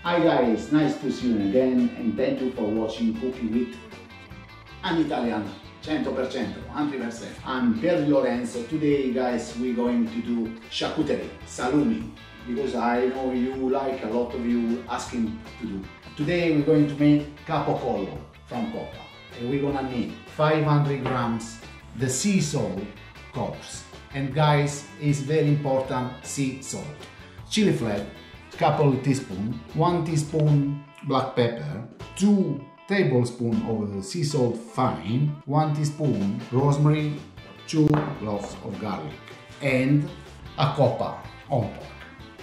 Hi guys, nice to see you again and thank you for watching Cooking with an Italian 100%, 100%. I'm Piero Lorenzo. Today guys we're going to do charcuterie, salumi, because I know you like, a lot of you asking to do. Today we're going to make Capocollo from Coppa. And we're gonna need 500 grams the sea salt coarse. And guys, it's very important, sea salt. Chili flake, couple teaspoons, 1 teaspoon black pepper, 2 tablespoons of sea salt fine, 1 teaspoon rosemary, 2 cloves of garlic, and a coppa on top.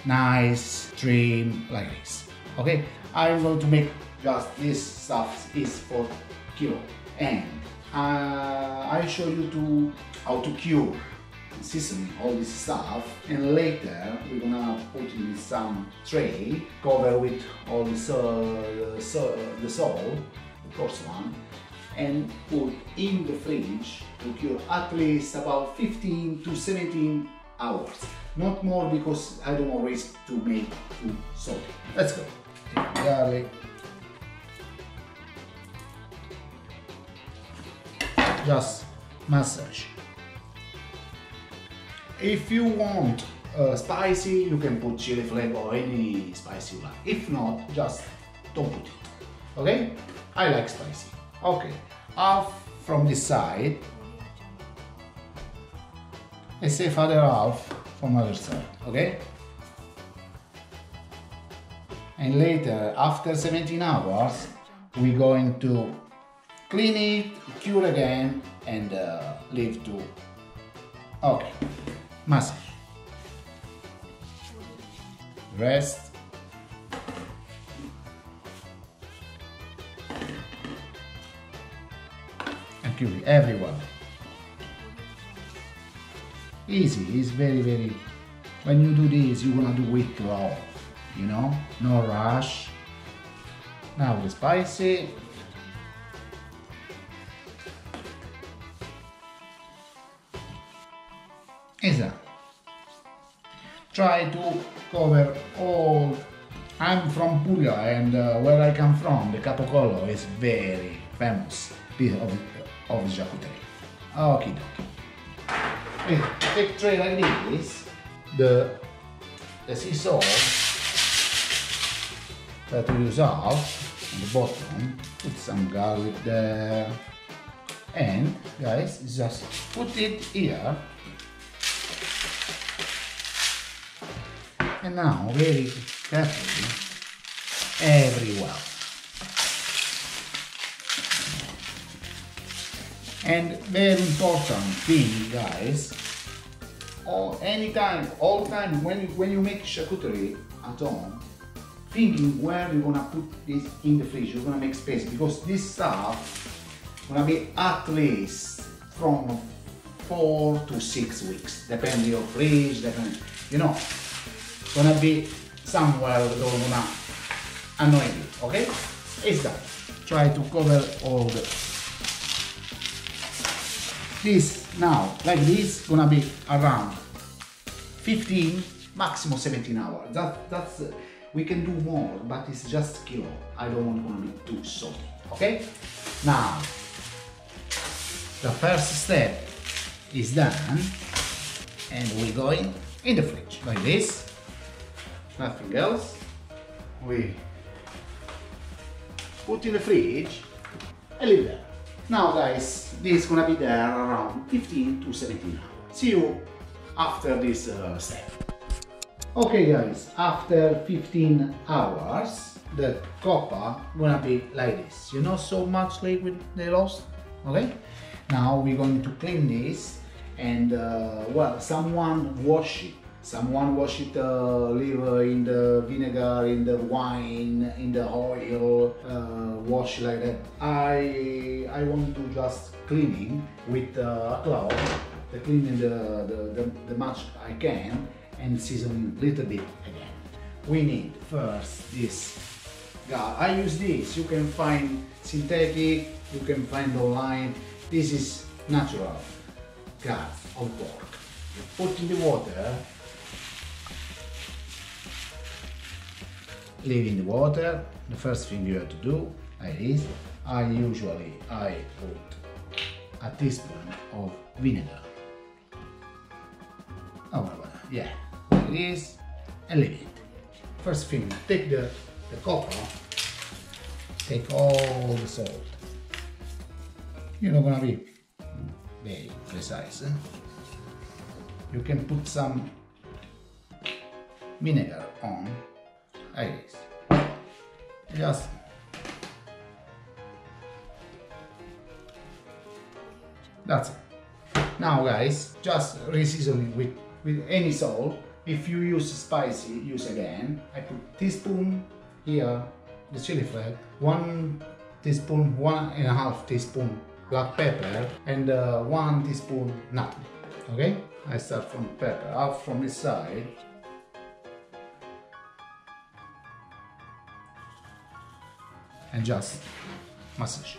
Nice trim like this. Okay, I'm going to make just this stuff is for kilo, and I show you how to cure seasoning all this stuff, and later we're gonna put in some tray, cover with all the salt, the coarse one, and put in the fridge to cure at least about 15 to 17 hours. Not more, because I don't want risk to make too salty. Let's go. Garlic. Just massage. If you want spicy, you can put chili flake or any spicy you like. If not, just don't put it. Okay? I like spicy. Okay. Half from this side. Let's say further half from other side. Okay? And later, after 17 hours, we're going to clean it, cure again, and leave to. Okay. Massage. Rest. And cure it everywhere. Easy, it's very, when you do this, you're gonna do with love, you know, no rush. Now the spicy. Is that? Try to cover all. I'm from Puglia, and where I come from, the Capicolo is very famous piece of charcuterie. Okay, take tray like this. The sea salt that we use out on the bottom. Put some garlic there, and guys, just put it here. And now, very carefully, everywhere. And very important thing, guys, all time when you make charcuterie at home, thinking where you're gonna put this in the fridge, you're gonna make space, because this stuff gonna be at least from 4 to 6 weeks, depending on your fridge, depending, you know. Gonna be somewhere that are gonna annoy you, okay? It's done. Try to cover all the. This now, like this, gonna be around 15, maximum 17 hours. That's we can do more, but it's just kilo. I don't want to be too salty, okay? Now, the first step is done, and we're going in the fridge like this. Nothing else. We put in the fridge and leave there. Now guys, this is gonna be there around 15 to 17 hours. See you after this step. Okay guys, after 15 hours, the coppa gonna be like this. You know, so much liquid they lost. Okay? Now we're going to clean this, and well, someone wash it. Someone wash it, leave in the vinegar, in the wine, in the oil, wash like that. I want to just cleaning with a cloth, cleaning the much I can, and season a little bit again. We need first this. I use this. You can find synthetic. You can find online. This is natural gut of pork. You put in the water. leave in the water. The first thing you have to do is, I put a teaspoon of vinegar. Oh, yeah, like this, and leave it. First thing, take the Coppa, take all the salt. You're not gonna be very precise. You can put some vinegar on, like this. Just that's it. Now guys, just re-season it with any salt. If you use spicy, use again. I put teaspoon here, the chili flake, 1 teaspoon, 1.5 teaspoon black pepper, and 1 teaspoon nutmeg. Okay? I start from pepper, out from this side. And just massage.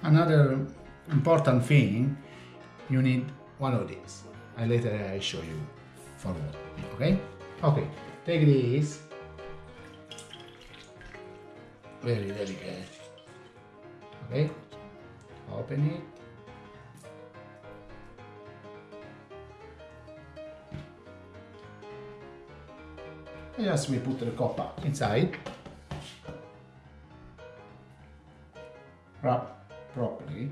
Another important thing, you need one of these. And later I show you for what. Okay? Okay, take this. Very delicate. Okay? Open it. And just we put the Coppa inside. Wrap properly.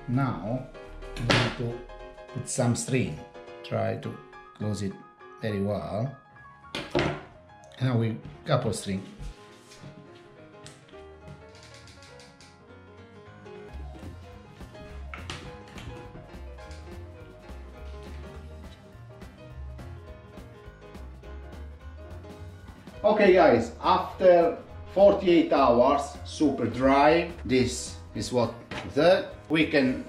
Now you need to put some string. Try to close it very well. And now we couple string. Okay guys, after 48 hours, super dry, this is what we can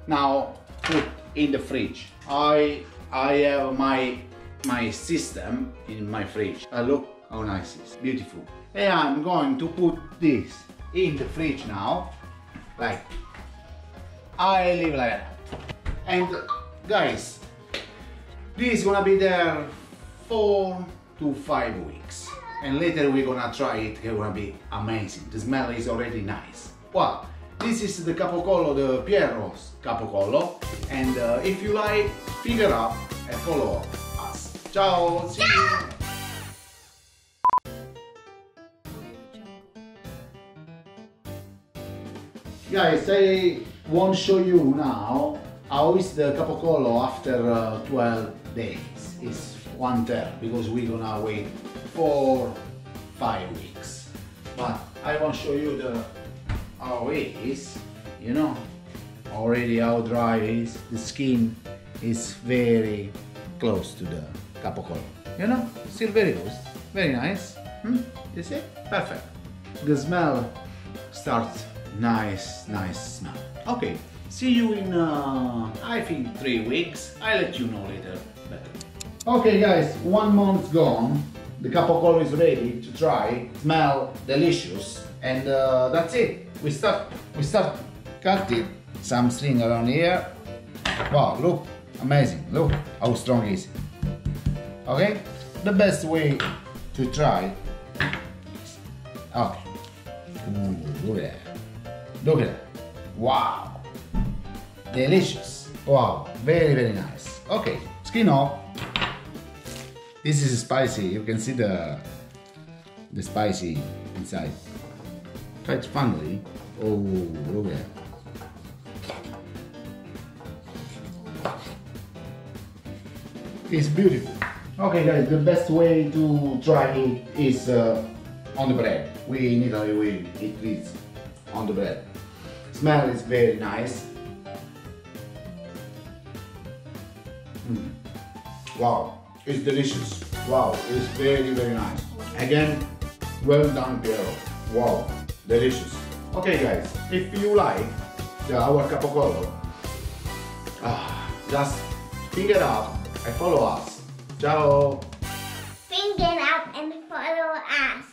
now put in the fridge. I have my system in my fridge. Look how nice it is, beautiful. And I'm going to put this in the fridge now, like I leave like that. And guys, this is gonna be there 4 to 5 weeks, and later we're gonna try it. It's gonna be amazing. The smell is already nice. Well, this is the Capicolo, the Piero's Capocollo, and if you like, figure out and follow us. Ciao, see you. Guys, I want to show you now how is the Capicolo after 12 days. It's 1/3 because we're gonna wait for 5 weeks. But I want to show you how it is, you know, already how dry it is. The skin is very close to the Capicolo, you know, still very loose, very nice. You see? Perfect. The smell starts nice smell. Okay, see you in I think 3 weeks. I'll let you know later better. Okay guys, 1 month gone. The Capicolo is ready to try. Smell delicious, and that's it. We start cutting some string around here. Wow, look, amazing. Look how strong it is. Okay, the best way to try. Okay, look at that. Look at that. Wow, delicious. Wow, very nice. Okay, skin off. This is spicy. You can see the spicy inside. Quite funny. Oh, look at that. It's beautiful. Okay guys, the best way to try it is on the bread. We in Italy we eat this on the bread. Smell is very nice. Wow. It's delicious. Wow, it's very nice. Again, well done, Piero. Wow, delicious. Okay guys, if you like our Capicolo, just finger up and follow us. Ciao. Finger up and follow us.